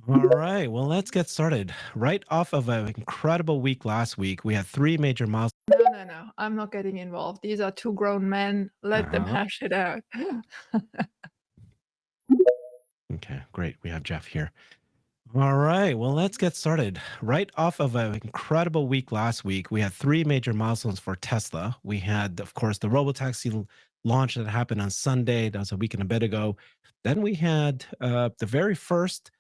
All right, well, let's get started. Right off of an incredible week last week, we had three major milestones. No, no, no. I'm not getting involved. These are two grown men. Let them Uh-huh. hash it out. Okay, great. We have Jeff here. All right, well, let's get started. Right off of an incredible week last week, we had three major milestones for Tesla. We had, of course, the robotaxi launch that happened on Sunday. That was a week and a bit ago. Then we had the very first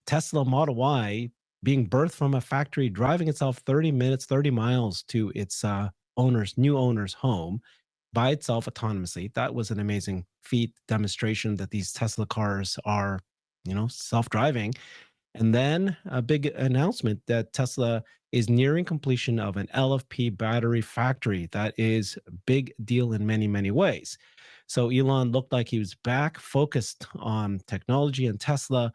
Tesla Model Y being birthed from a factory, driving itself 30 minutes, 30 miles to its new owner's home by itself autonomously. That was an amazing feat demonstration that these Tesla cars are, self-driving. And then a big announcement that Tesla is nearing completion of an LFP battery factory. That is a big deal in many, many ways. So Elon looked like he was back focused on technology and Tesla,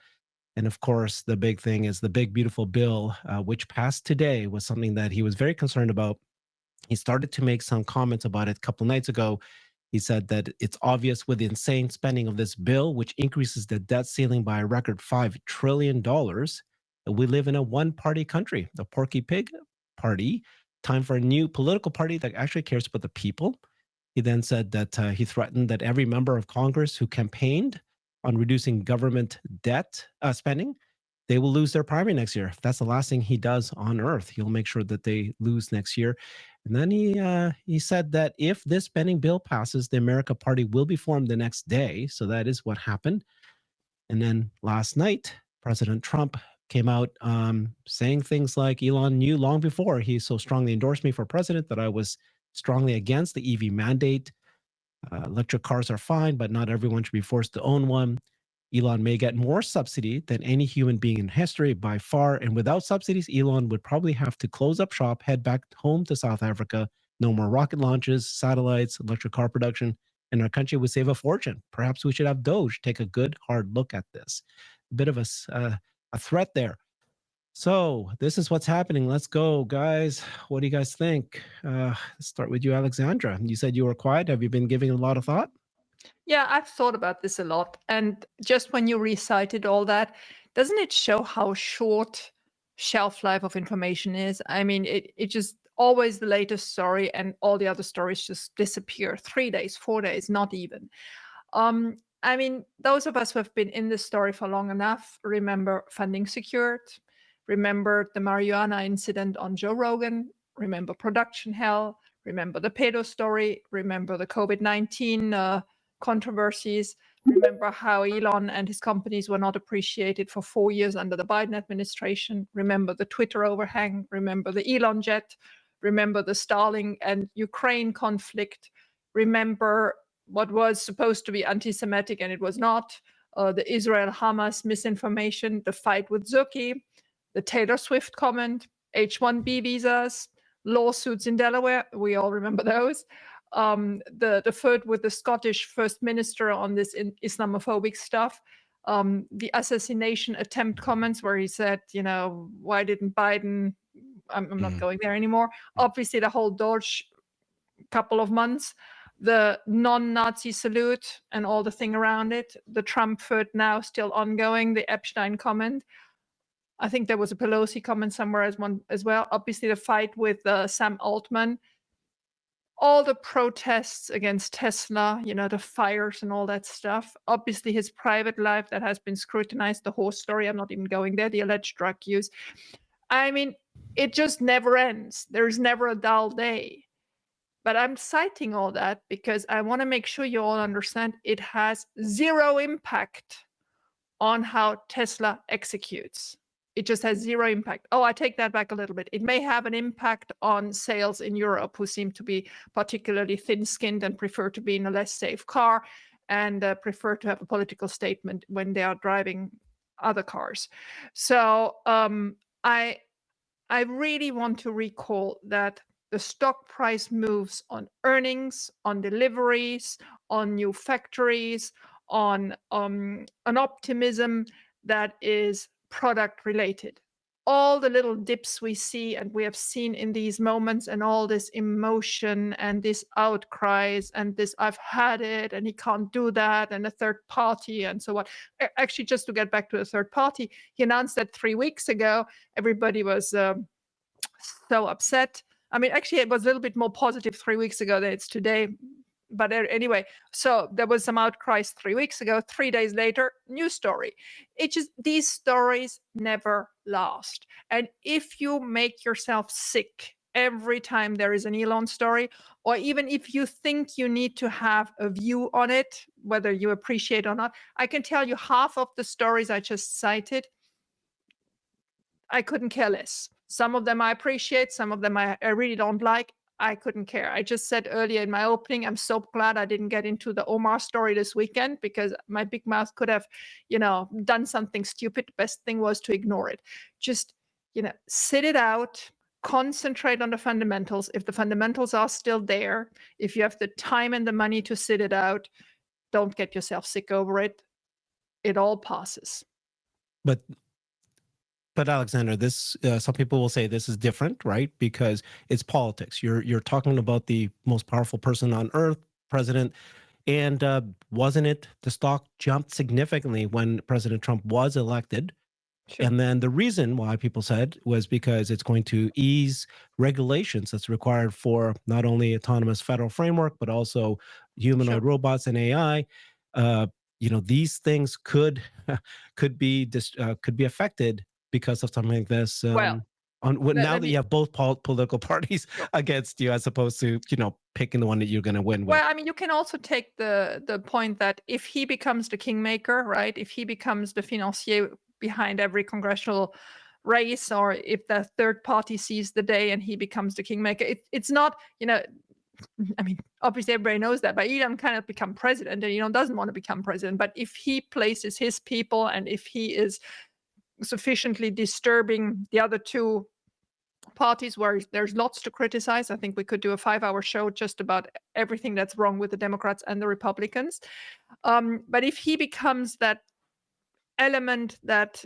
and of course, the big thing is the big, beautiful bill, which passed today, was something that he was very concerned about. He started to make some comments about it a couple nights ago. He said that it's obvious with the insane spending of this bill, which increases the debt ceiling by a record $5 trillion, that we live in a one party country, the Porky Pig party. Time for a new political party that actually cares about the people. He then said that he threatened that every member of Congress who campaigned on reducing government debt spending, they will lose their primary next year. That's the last thing he does on Earth. He'll make sure that they lose next year. And then he said that if this spending bill passes, the America Party will be formed the next day. So that is what happened. And then last night, President Trump came out saying things like Elon knew long before he so strongly endorsed me for president that I was strongly against the EV mandate. Electric cars are fine, but not everyone should be forced to own one. Elon may get more subsidy than any human being in history by far. And without subsidies, Elon would probably have to close up shop, head back home to South Africa. No more rocket launches, satellites, electric car production, and our country would save a fortune. Perhaps we should have Doge take a good, hard look at this. A bit of a threat there. So this is what's happening. Let's go, guys. What do you guys think? Let's start with you, Alexandra. You said you were quiet. Have you been giving a lot of thought? Yeah, I've thought about this a lot. And just when you recited all that, doesn't it show how short shelf life of information is? I mean, it just always the latest story and all the other stories just disappear. 3 days, 4 days, not even. I mean, those of us who have been in this story for long enough remember funding secured, remember the marijuana incident on Joe Rogan, remember production hell, remember the pedo story, remember the COVID-19 controversies, remember how Elon and his companies were not appreciated for 4 years under the Biden administration, remember the Twitter overhang, remember the Elon jet, remember the Starlink and Ukraine conflict, remember what was supposed to be anti-Semitic and it was not, the Israel-Hamas misinformation, the fight with Zuki, the Taylor Swift comment, H-1B visas, lawsuits in Delaware. We all remember those. The feud with the Scottish First Minister on this Islamophobic stuff. The assassination attempt comments where he said, why didn't Biden? I'm not Mm. going there anymore. Obviously, the whole Doge couple of months, the non-Nazi salute and all the thing around it, the Trump feud now still ongoing, the Epstein comment. I think there was a Pelosi comment somewhere as well. Obviously, the fight with Sam Altman, all the protests against Tesla, the fires and all that stuff. Obviously, his private life that has been scrutinized, the horse story. I'm not even going there. The alleged drug use. I mean, it just never ends. There's never a dull day. But I'm citing all that because I want to make sure you all understand it has zero impact on how Tesla executes. It just has zero impact. Oh, I take that back a little bit. It may have an impact on sales in Europe, who seem to be particularly thin-skinned and prefer to be in a less safe car and prefer to have a political statement when they are driving other cars. So I really want to recall that the stock price moves on earnings, on deliveries, on new factories, on an optimism that is product related. all the little dips we see and we have seen in these moments, and all this emotion and this outcries and this I've had it and he can't do that and a third party and so on. Actually, just to get back to the third party, he announced that 3 weeks ago. Everybody was so upset. I mean, actually, it was a little bit more positive 3 weeks ago than it's today. But anyway, so there was some outcries 3 weeks ago. 3 days later, new story. It just, these stories never last. And if you make yourself sick every time there is an Elon story, or even if you think you need to have a view on it, whether you appreciate or not, I can tell you half of the stories I just cited, I couldn't care less. Some of them I appreciate, some of them I really don't like. I couldn't care. I just said earlier in my opening, I'm so glad I didn't get into the Omar story this weekend, because my big mouth could have, done something stupid. The best thing was to ignore it. Just, sit it out, concentrate on the fundamentals. If the fundamentals are still there, if you have the time and the money to sit it out, don't get yourself sick over it. It all passes. But Alexander, this some people will say this is different, right? Because it's politics. You're talking about the most powerful person on earth, president, and wasn't it the stock jumped significantly when President Trump was elected? Sure. And then the reason why people said was because it's going to ease regulations that's required for not only autonomous federal framework, but also humanoid Sure. robots and AI. These things could be affected because of something like this. Well, Now let that me. you have both political parties Sure. against you, as opposed to picking the one that you're going to win with. Well, I mean, you can also take the point that if he becomes the kingmaker, right? If he becomes the financier behind every congressional race, or if the third party sees the day and he becomes the kingmaker, it's not, I mean, obviously everybody knows that, but Elon cannot become president, and Elon doesn't want to become president. But if he places his people, and if he is sufficiently disturbing the other two parties where there's lots to criticize, I think we could do a 5-hour show just about everything that's wrong with the Democrats and the Republicans. But if he becomes that element that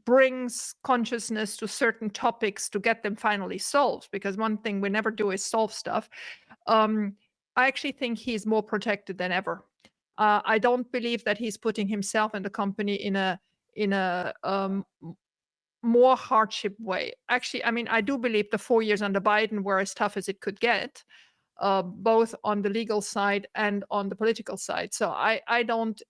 brings consciousness to certain topics to get them finally solved, because one thing we never do is solve stuff, I actually think he's more protected than ever. I don't believe that he's putting himself and the company in a more hardship way. Actually, I mean, I do believe the 4 years under Biden were as tough as it could get, both on the legal side and on the political side. So I don't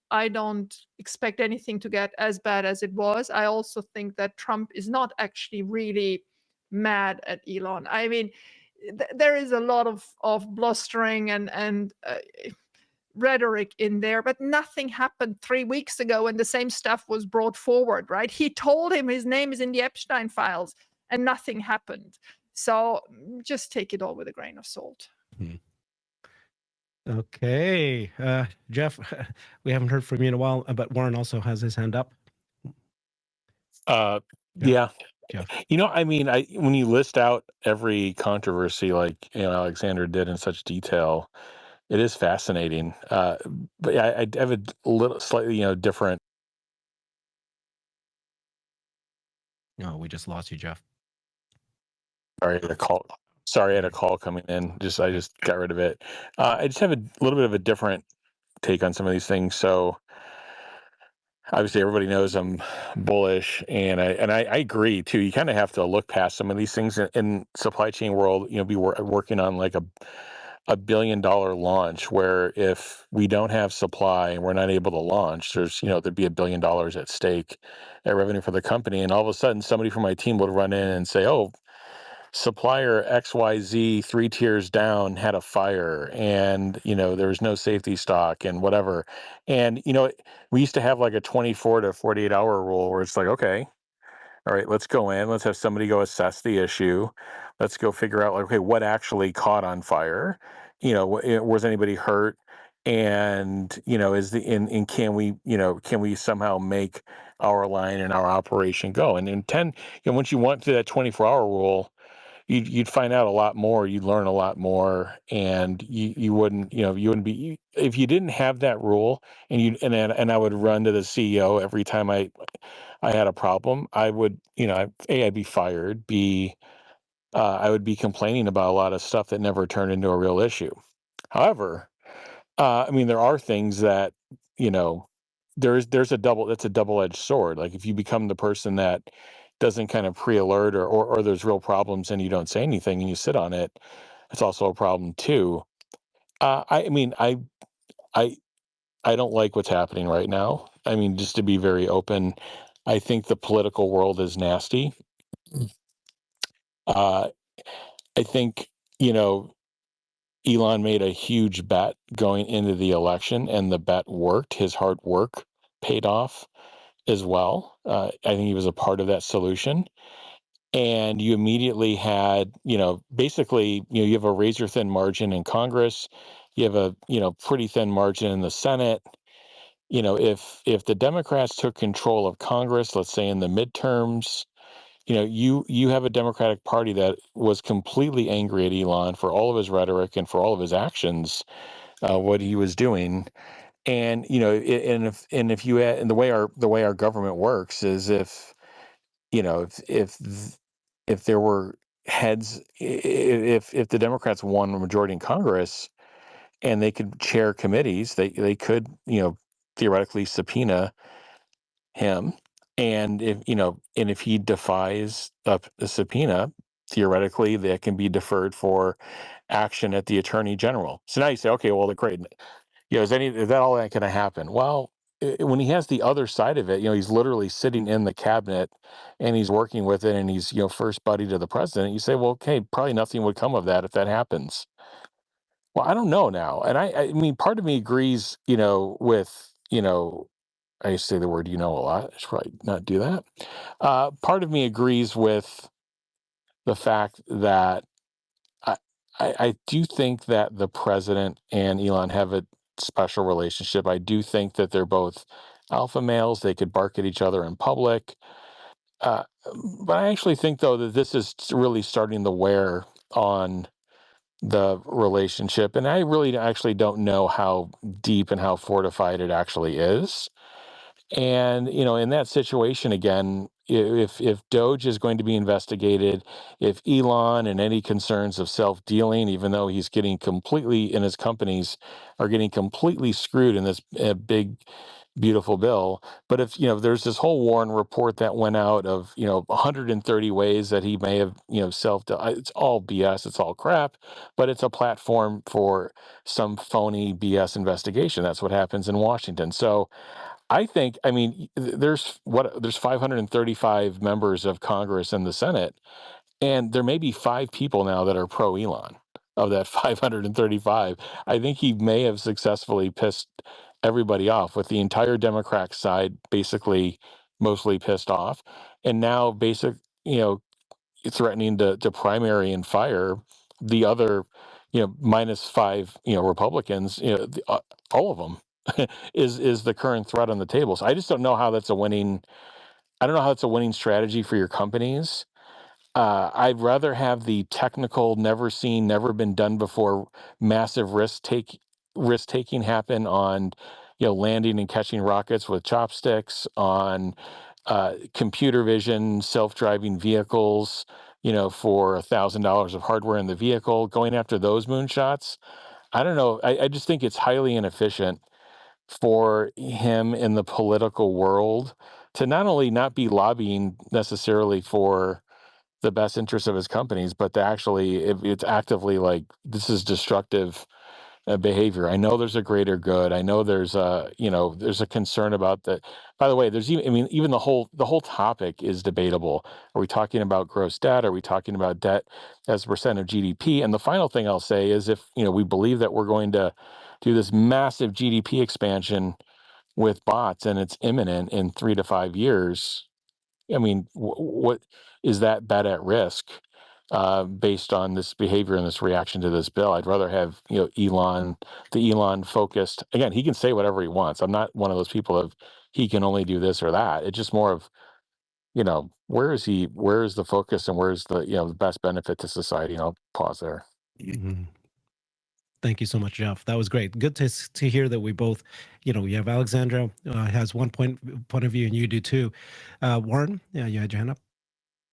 expect anything to get as bad as it was. I also think that Trump is not actually really mad at Elon. I mean, there is a lot of blustering and rhetoric in there, but nothing happened 3 weeks ago when the same stuff was brought forward, right? He told him his name is in the Epstein files and nothing happened. So just take it all with a grain of salt. Okay. Jeff, we haven't heard from you in a while, but Warren also has his hand up. Yeah. Jeff. I mean, when you list out every controversy like Alexander did in such detail, it is fascinating. But yeah, I have a little slightly different. No, we just lost you, Jeff. Sorry, I had a call coming in. I just got rid of it. I just have a little bit of a different take on some of these things. So obviously everybody knows I'm bullish, and I agree too. You kind of have to look past some of these things in supply chain world. Be working on like a $1 billion launch, where if we don't have supply and we're not able to launch, there'd be $1 billion at stake at revenue for the company, and all of a sudden somebody from my team would run in and say, "Oh, supplier XYZ 3 tiers down had a fire, and there was no safety stock and whatever." And we used to have like a 24 to 48 hour rule where it's like, okay, all right, let's go in, let's have somebody go assess the issue, let's go figure out like, okay, what actually caught on fire, was anybody hurt, and is and can we somehow make our line and our operation go. And in 10, once you went through that 24-hour rule, you'd find out a lot more, you'd learn a lot more, and you wouldn't be, if you didn't have that rule. And I would run to the CEO every time I I had a problem, I would, I'd be fired. B, I would be complaining about a lot of stuff that never turned into a real issue. However, I mean, there are things that, that's a double-edged sword. Like if you become the person that doesn't kind of pre-alert or there's real problems and you don't say anything and you sit on it, it's also a problem too. I mean, I I don't like what's happening right now. I mean, just to be very open, I think the political world is nasty. Uh, I think, you know, Elon made a huge bet going into the election, and the bet worked. His hard work paid off as well. I think he was a part of that solution. And you immediately had, basically, you have a razor thin margin in Congress. You have a, pretty thin margin in the Senate. If the Democrats took control of Congress, let's say in the midterms, you have a Democratic Party that was completely angry at Elon for all of his rhetoric and for all of his actions, what he was doing. And if you add, and the way our government works is if there were heads, if the Democrats won a majority in Congress and they could chair committees, they could theoretically subpoena him. And if he defies a subpoena, theoretically that can be deferred for action at the attorney general. So now you say, okay, well, great. Is that all that going to happen? Well, when he has the other side of it, he's literally sitting in the cabinet and he's working with it, and he's first buddy to the president. You say, well, okay, probably nothing would come of that if that happens. Well, I don't know now, and I mean, part of me agrees, with I say the word a lot. I should probably not do that. Part of me agrees with the fact that I, I do think that the president and Elon have a special relationship. I do think that they're both alpha males. They could bark at each other in public. Uh, but I actually think, though, that this is really starting to wear on the relationship. And I really actually don't know how deep and how fortified it actually is. And in that situation again, if Doge is going to be investigated, if Elon and any concerns of self-dealing, even though he's getting completely, and his companies are getting completely screwed in this big, beautiful bill. But if there's this whole Warren report that went out of 130 ways that he may have it's all BS, it's all crap, but it's a platform for some phony BS investigation. That's what happens in Washington. So I think, I mean, there's 535 members of Congress and the Senate, and there may be 5 people now that are pro Elon of that 535. I think he may have successfully pissed everybody off, with the entire Democratic side basically mostly pissed off, and now you know, threatening to primary and fire the other, minus 5, Republicans, all of them is the current threat on the table. So I just don't know how that's a winning. I don't know how it's a winning strategy for your companies. I'd rather have the technical, never seen, never been done before, massive risk taking happen on, landing and catching rockets with chopsticks, on computer vision, self-driving vehicles, for $1,000 of hardware in the vehicle, going after those moonshots. I don't know. I just think it's highly inefficient for him in the political world to not only not be lobbying necessarily for the best interest of his companies, but to actually, if it's actively like, this is destructive behavior. I know there's a greater good. I know there's there's a concern about that. By the way, there's even, I mean, even the whole topic is debatable. Are we talking about gross debt? Are we talking about debt as a percent of GDP? And the final thing I'll say is, if we believe that we're going to do this massive GDP expansion with bots and it's imminent in 3 to 5 years, I mean, what is that bet at risk based on this behavior and this reaction to this bill? I'd rather have the Elon focused. Again, he can say whatever he wants. I'm not one of those people of he can only do this or that. It's just more of where is he? Where is the focus, and where's the the best benefit to society? And I'll pause there. Mhm. Thank you so much, Jeff. That was great. Good to hear that we both, we have Alexandra has one point of view, and you do too. Warren, yeah, you had your hand up.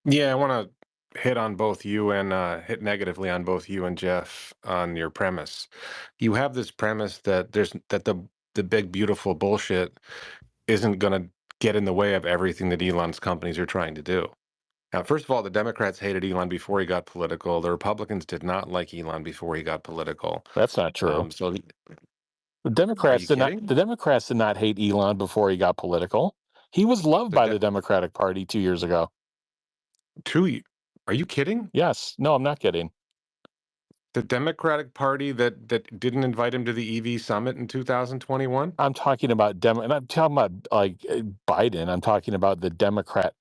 Yeah, I want to hit on both you and hit negatively on both you and Jeff on your premise. You have this premise that the big beautiful bullshit isn't going to get in the way of everything that Elon's companies are trying to do. Now, first of all, the Democrats hated Elon before he got political. The Republicans did not like Elon before he got political. That's not true. So, The are Democrats you did not. kidding? The Democrats did not hate Elon before he got political. He was loved The by de- the Democratic Party 2 years ago. Are you kidding? Yes. No, I'm not kidding. The Democratic Party that didn't invite him to the EV summit in 2021? I'm talking about and I'm talking about Biden. I'm talking about the Democratic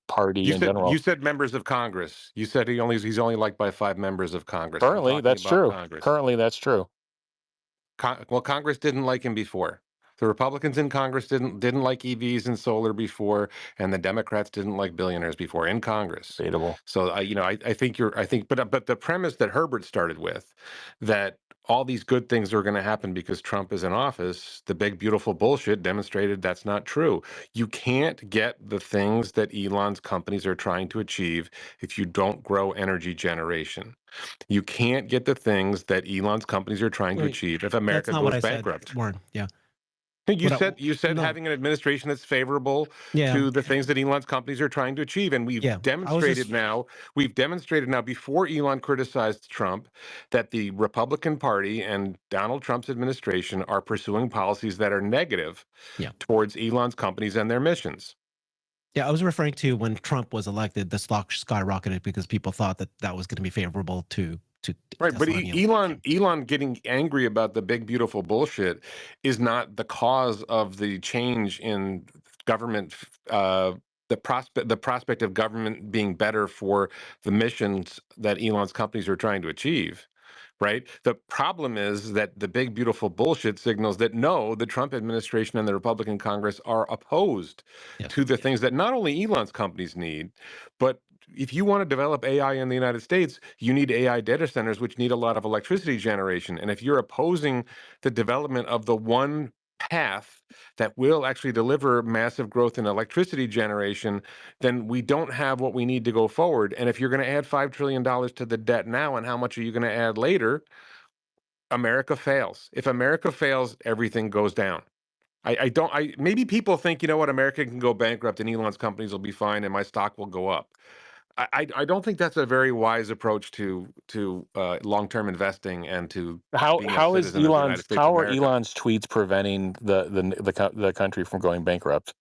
Party in You general. said members of Congress. You said he's only liked by 5 members of Congress. I'm Currently, talking that's about true. Congress. Currently, that's true. Well, Congress didn't like him before. The Republicans in Congress didn't like EVs and solar before, and the Democrats didn't like billionaires before in Congress. Debatable. So I think but the premise that Herbert started with, that all these good things are going to happen because Trump is in office, the big beautiful bullshit demonstrated that's not true. You can't get the things that Elon's companies are trying to achieve if you don't grow energy generation. You can't get the things that Elon's companies are trying to Wait, achieve if that's America not what goes I said, bankrupt. Warren. Yeah. You What I, said no, having an administration that's favorable yeah, to the things that Elon's companies are trying to achieve, and yeah. we've demonstrated now before Elon criticized Trump that the Republican Party and Donald Trump's administration are pursuing policies that are negative Yeah. towards Elon's companies and their missions. Yeah, I was referring to when Trump was elected, the stock skyrocketed because people thought that that was going to be favorable to Right, but Tesla and Elon. Elon getting angry about the big beautiful bullshit is not the cause of the change in government. The prospect of government being better for the missions that Elon's companies are trying to achieve. Right. The problem is that the big beautiful bullshit signals that no, the Trump administration and the Republican Congress are opposed Yes. to the things that not only Elon's companies need, but if you want to develop AI in the United States, you need AI data centers, which need a lot of electricity generation. And if you're opposing the development of the one path that will actually deliver massive growth in electricity generation, then we don't have what we need to go forward. And if you're going to add $5 trillion to the debt now, and how much are you going to add later? America fails. If America fails, everything goes down. Maybe people think, you know what, America can go bankrupt and Elon's companies will be fine and my stock will go up. I don't think that's a very wise approach to long-term investing and to being a citizen of the United States of How are America. Elon's tweets preventing the country from going bankrupt?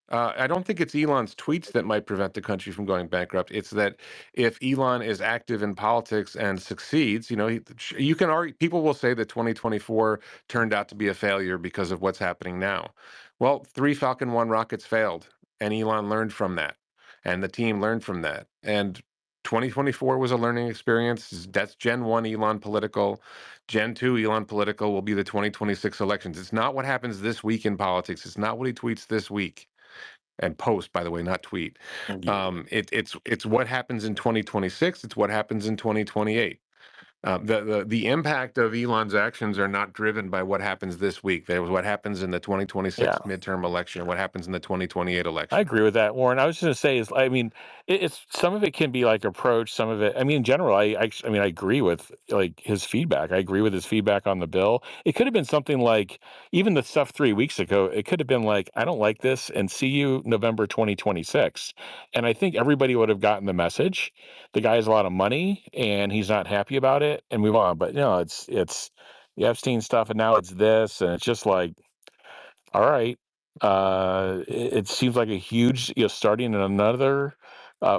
I don't think it's Elon's tweets that might prevent the country from going bankrupt. It's that if Elon is active in politics and succeeds, you can argue. People will say that 2024 turned out to be a failure because of what's happening now. Well, 3 Falcon 1 rockets failed, and Elon learned from that, and the team learned from that. And 2024 was a learning experience. That's Gen 1 Elon political. Gen 2 Elon political will be the 2026 elections. It's not what happens this week in politics. It's not what he tweets this week and post, by the way, not tweet. It's what happens in 2026. It's what happens in 2028. The impact of Elon's actions are not driven by what happens this week. There was what happens in the 2026 midterm election, what happens in the 2028 election. I agree with that, Warren. I was just going to say is, I mean, it's some of it can be like approach, some of it. I mean, in general, I mean, I agree with like his feedback. I agree with his feedback on the bill. It could have been something like even the stuff 3 weeks ago. It could have been like, I don't like this, and see you November 2026. And I think everybody would have gotten the message. The guy has a lot of money, and he's not happy about it, and move on. But it's the Epstein stuff, and now it's this, and it's just like, all right. It seems like a huge, starting in another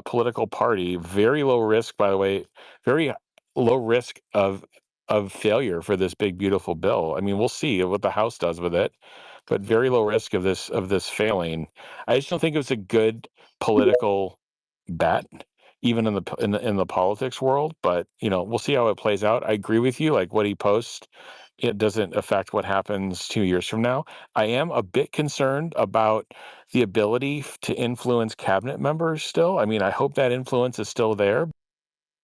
political party, very low risk, by the way, very low risk of failure for this big beautiful bill. I mean, we'll see what the House does with it, but very low risk of this failing. I just don't think it was a good political bet, even in the politics world. But we'll see how it plays out. I agree with you. Like what he posts, it doesn't affect what happens 2 years from now. I am a bit concerned about the ability to influence cabinet members still. I mean, I hope that influence is still there.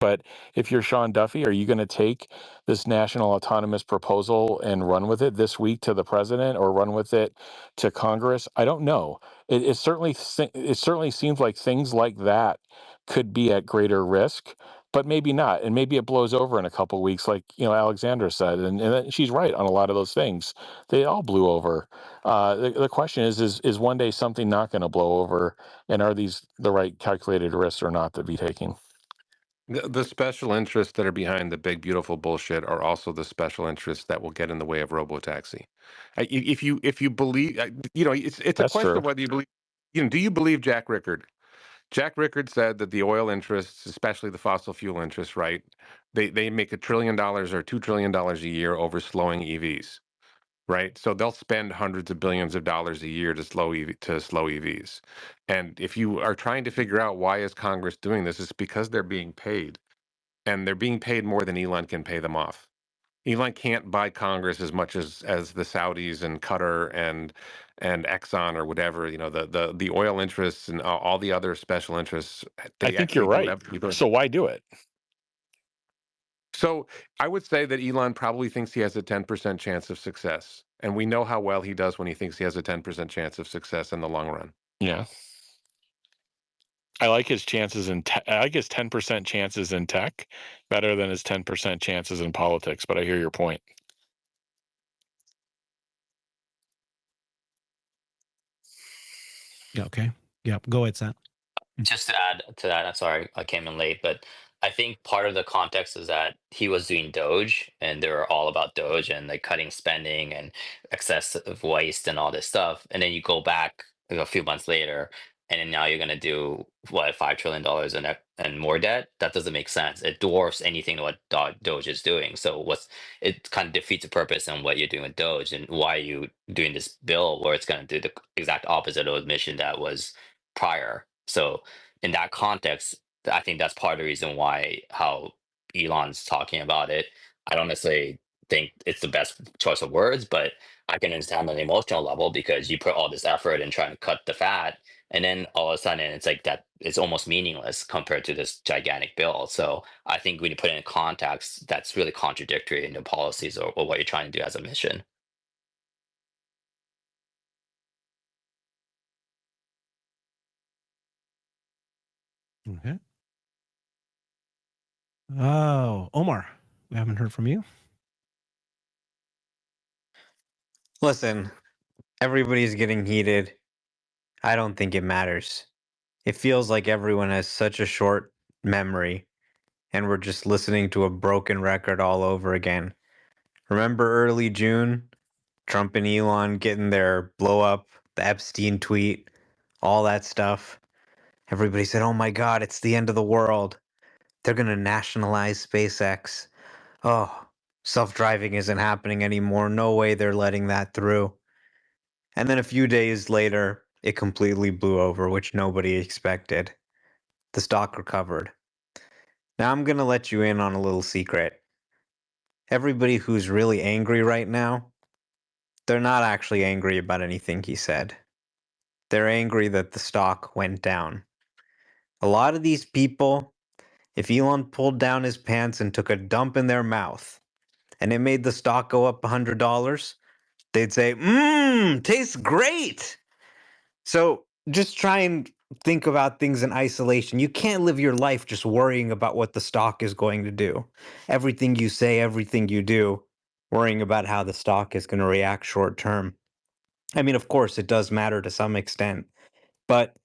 But if you're Sean Duffy, are you going to take this national autonomous proposal and run with it this week to the president, or run with it to Congress? I don't know. It certainly seems like things like that could be at greater risk, but maybe not, and maybe it blows over in a couple of weeks, like Alexandra said, and she's right on a lot of those things. They all blew over. The question is one day something not going to blow over, and are these the right calculated risks or not to be taking? The special interests that are behind the big beautiful bullshit are also the special interests that will get in the way of robotaxi. If you believe, it's a That's question true. of whether you believe. Do you believe Jack Rickard? Jack Rickard said that the oil interests, especially the fossil fuel interests, right? They make $1 trillion or $2 trillion a year over slowing EVs, right? So they'll spend hundreds of billions of dollars a year to slow EVs. And if you are trying to figure out why is Congress doing this, it's because they're being paid, and they're being paid more than Elon can pay them off. Elon can't buy Congress as much as the Saudis and Qatar and Exxon or whatever. The oil interests and all the other special interests. I They think you're actually do right. everything. So why do it? So I would say that Elon probably thinks he has a 10% chance of success, and we know how well he does when he thinks he has a 10% chance of success in the long run. Yeah. I like his chances I like his 10% chances in tech better than his 10% chances in politics, but I hear your point. Yeah. Okay. Yeah. Go ahead, Sam. Just to add to that, I'm sorry I came in late, but I think part of the context is that he was doing Doge and they were all about Doge and like cutting spending and excessive waste and all this stuff. And then you go back a few months later, and then now you're going to do what, $5 trillion and more debt? That doesn't make sense. It dwarfs anything what Doge is doing. So it kind of defeats the purpose in what you're doing with Doge, and why are you doing this bill where it's going to do the exact opposite of the mission that was prior. So in that context, I think that's part of the reason why how Elon's talking about it. I don't necessarily think it's the best choice of words, but I can understand on the emotional level, because you put all this effort in trying to cut the fat, and then all of a sudden it's like that it's almost meaningless compared to this gigantic bill. So I think when you put it in context, that's really contradictory in the policies, or what you're trying to do as a mission. Okay. Oh, Omar, we haven't heard from you. Listen, everybody's getting heated. I don't think it matters. It feels like everyone has such a short memory, and we're just listening to a broken record all over again. Remember early June? Trump and Elon getting their blow up, the Epstein tweet, all that stuff. Everybody said, oh my God, it's the end of the world. They're going to nationalize SpaceX. Oh, self driving isn't happening anymore. No way they're letting that through. And then a few days later, it completely blew over, which nobody expected. The stock recovered. Now I'm going to let you in on a little secret. Everybody who's really angry right now, they're not actually angry about anything he said. They're angry that the stock went down. A lot of these people, if Elon pulled down his pants and took a dump in their mouth, and it made the stock go up $100, they'd say, tastes great. So just try and think about things in isolation. You can't live your life just worrying about what the stock is going to do. Everything you say, everything you do, worrying about how the stock is going to react short term. I mean, of course, it does matter to some extent, but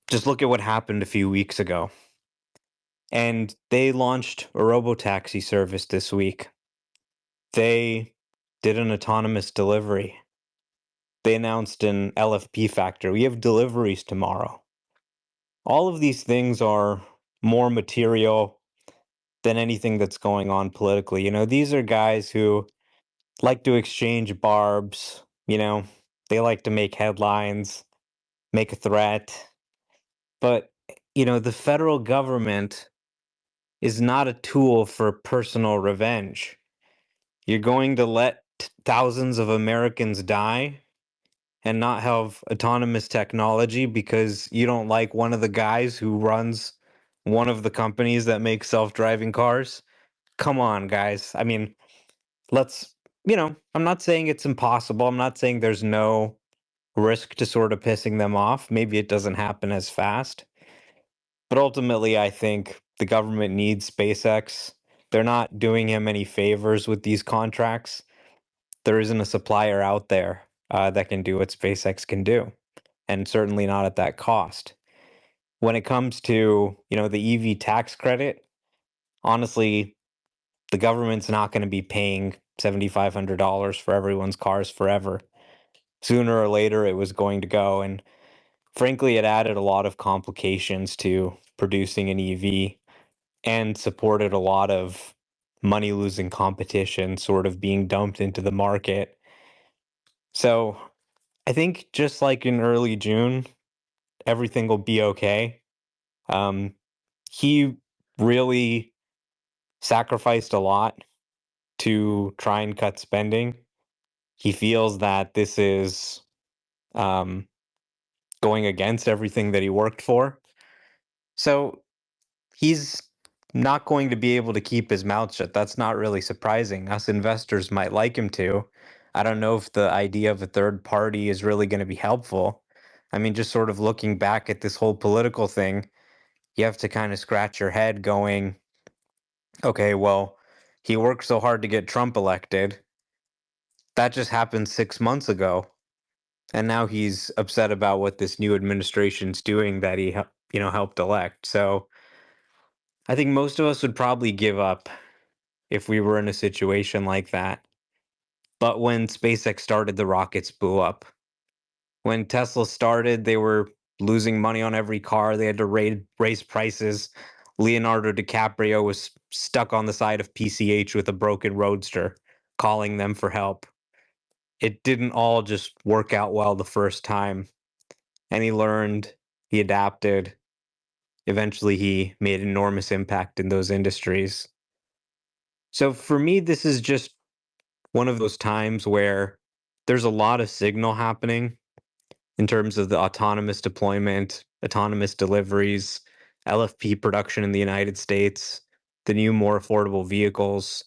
just look at what happened a few weeks ago. And they launched a robotaxi service this week. They did an autonomous delivery. They announced an LFP factor. We have deliveries tomorrow. All of these things are more material than anything that's going on politically. These are guys who like to exchange barbs, they like to make headlines, make a threat. But, the federal government is not a tool for personal revenge. You're going to let thousands of Americans die and not have autonomous technology because you don't like one of the guys who runs one of the companies that makes self-driving cars. Come on, guys. I mean, let's, I'm not saying it's impossible. I'm not saying there's no risk to sort of pissing them off. Maybe it doesn't happen as fast. But ultimately, I think the government needs SpaceX. They're not doing him any favors with these contracts. There isn't a supplier out there that can do what SpaceX can do, and certainly not at that cost. When it comes to, the EV tax credit, honestly, the government's not going to be paying $7,500 for everyone's cars forever. Sooner or later, it was going to go. And frankly, it added a lot of complications to producing an EV and supported a lot of money losing competition sort of being dumped into the market. So I think just like in early June, everything will be okay. He really sacrificed a lot to try and cut spending. He feels that this is um, going against everything that he worked for. So he's not going to be able to keep his mouth shut. That's not really surprising. Us investors might like him to. I don't know if the idea of a third party is really going to be helpful. I mean, just sort of looking back at this whole political thing, you have to kind of scratch your head going, okay, well, he worked so hard to get Trump elected. That just happened 6 months ago. And now he's upset about what this new administration's doing that he, helped elect. So I think most of us would probably give up if we were in a situation like that. But when SpaceX started, the rockets blew up. When Tesla started, they were losing money on every car. They had to raise prices. Leonardo DiCaprio was stuck on the side of PCH with a broken roadster, calling them for help. It didn't all just work out well the first time. And he learned, he adapted. Eventually, he made an enormous impact in those industries. So for me, this is just one of those times where there's a lot of signal happening in terms of the autonomous deployment, autonomous deliveries, LFP production in the United States, the new, more affordable vehicles,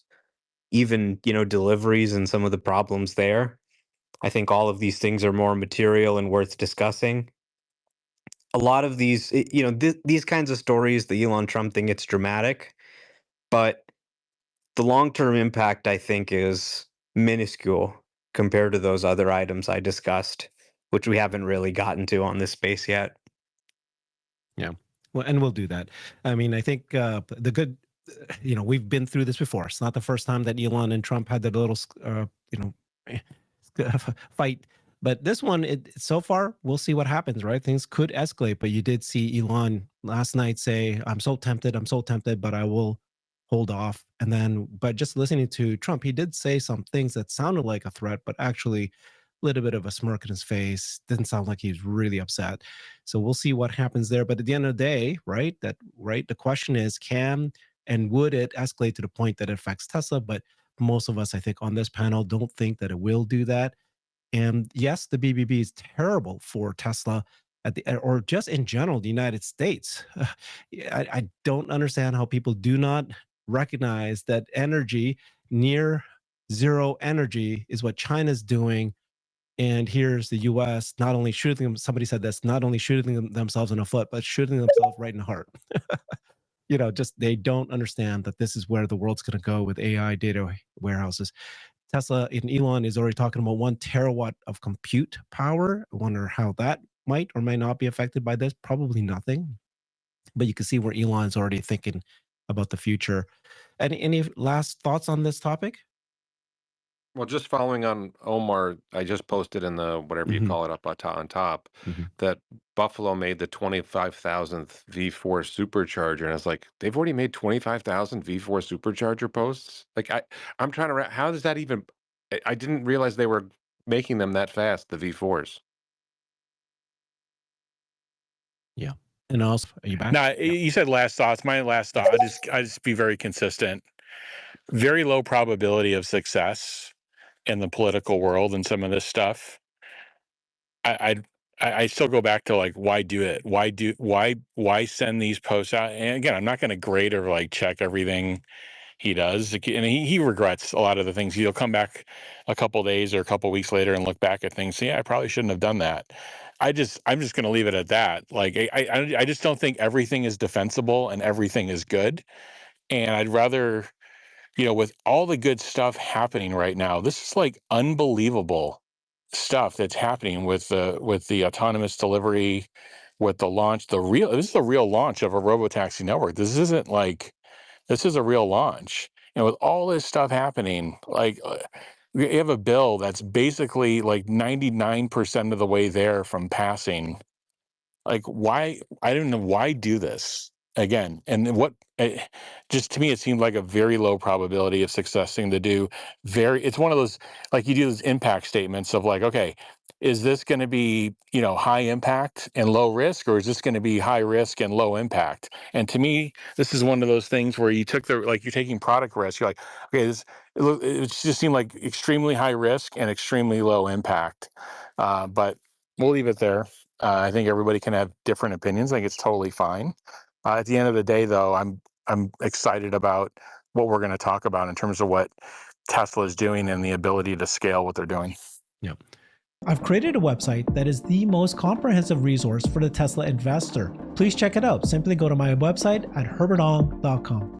even, deliveries and some of the problems there. I think all of these things are more material and worth discussing. A lot of these, these kinds of stories, the Elon Trump thing, it's dramatic, but the long-term impact, I think, is minuscule compared to those other items I discussed, which we haven't really gotten to on this space yet. Yeah. Well, and we'll do that. I mean, I think the good, we've been through this before. It's not the first time that Elon and Trump had that little, eh, fight. But this one, so far, we'll see what happens, right? Things could escalate. But you did see Elon last night say, I'm so tempted, but I will hold off. And then, but just listening to Trump, he did say some things that sounded like a threat, but actually a little bit of a smirk in his face. Didn't sound like he's really upset. So we'll see what happens there. But at the end of the day, right? The question is, can and would it escalate to the point that it affects Tesla? But most of us, I think, on this panel don't think that it will do that. And yes, the BBB is terrible for Tesla or just in general, the United States. I don't understand how people do not recognize that energy, near zero energy, is what China's doing. And here's the US not only shooting them, somebody said this, not only shooting themselves in the foot, but shooting themselves right in the heart. Just they don't understand that this is where the world's going to go with AI data warehouses. Tesla and Elon is already talking about 1 terawatt of compute power. I wonder how that might or might not be affected by this. Probably nothing. But you can see where Elon's already thinking about the future. Any last thoughts on this topic? Well, just following on Omar, I just posted in the whatever you Mhm. call it up on top Mhm. that Buffalo made the 25,000th V4 supercharger, and I was like, they've already made 25,000 V4 supercharger posts. Like I'm trying to how does that even? I didn't realize they were making them that fast, the V4s. Yeah. And also, are you back? Now, Yeah. you said last thoughts. My last thought, I just be very consistent. Very low probability of success in the political world and some of this stuff. I still go back to like, why do it? Why send these posts out? And again, I'm not going to grade or like check everything he does, and he regrets a lot of the things. He'll come back a couple days or a couple weeks later and look back at things. So, yeah, I probably shouldn't have done that. I'm just going to leave it at that. Like, I just don't think everything is defensible and everything is good. And I'd rather, with all the good stuff happening right now, this is like unbelievable stuff that's happening with the autonomous delivery, with the launch, this is the real launch of a robotaxi network. This is a real launch. With all this stuff happening, like you have a bill that's basically like 99% of the way there from passing. Like, why? I don't know why do this again. And just to me, it seemed like a very low probability of success thing to do. It's one of those, like, you do those impact statements of like, okay, is this going to be, high impact and low risk, or is this going to be high risk and low impact? And to me, this is one of those things where you're taking product risk. You're like, okay, it just seemed like extremely high risk and extremely low impact. But we'll leave it there. I think everybody can have different opinions. I think it's totally fine. At the end of the day, though, I'm excited about what we're going to talk about in terms of what Tesla is doing and the ability to scale what they're doing. Yep. I've created a website that is the most comprehensive resource for the Tesla investor. Please check it out. Simply go to my website at herbertong.com.